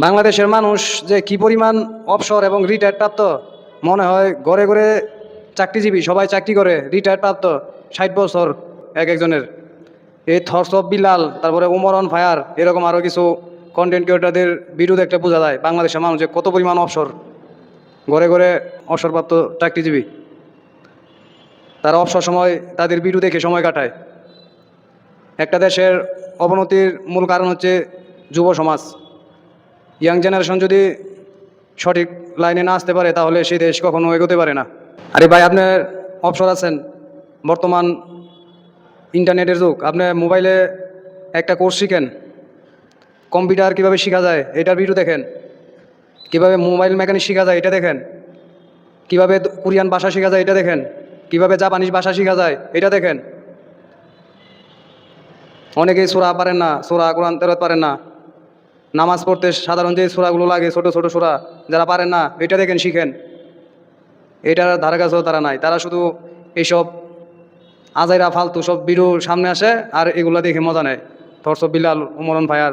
বাংলাদেশের মানুষ যে কি পরিমাণ অবসর এবং রিটায়ার্ড প্রাপ্ত, মনে হয় ঘরে ঘরে চাকরিজীবী, সবাই চাকরি করে, রিটায়ার্ড প্রাপ্ত 60 বছর এক একজনের। এই থরস অফ বিলাল, তারপরে উমর অন ফায়ার, এরকম আরও কিছু কন্টেন্ট ক্রিয়েটারদের ভিডিও দেখলে বোঝা যায় বাংলাদেশের মানুষ যে কত পরিমাণ অবসর, ঘরে ঘরে অবসরপ্রাপ্ত চাকরিজীবী। তারা অবসর সময় তাদের ভিডিও দেখে সময় কাটায়। একটা দেশের অবনতির মূল কারণ হচ্ছে যুব সমাজ। ইয়াং জেনারেশন যদি সঠিক লাইনে না আসতে পারে তাহলে সেই দেশ কখনো এগোতে পারে না। আরে ভাই, আপনার অবসর আছেন, বর্তমান ইন্টারনেটের যুগ, আপনি মোবাইলে একটা কোর্স শিখেন, কম্পিউটার কীভাবে শেখা যায় এটার ভিডিও দেখেন, কীভাবে মোবাইল মেকানিক শেখা যায় এটা দেখেন, কীভাবে কোরিয়ান ভাষা শেখা যায় এটা দেখেন, কীভাবে জাপানিজ ভাষা শেখা যায় এটা দেখেন। অনেকেই সূরা পারেন না, সূরা কোরআন তেলাওয়াত পারেন না, নামাজ পড়তে সাধারণ যে সূরাগুলো লাগে ছোট ছোট সূরা, যারা পারেন না এটা দেখেন, শিখেন। এটার ধারে কাছেও তারা নাই, তারা শুধু এইসব আজাইরা ফালতু সব ভিডিও সামনে আসে আর এগুলো দেখে মজা নেয়। Thorns of Bilal, Umar on fire.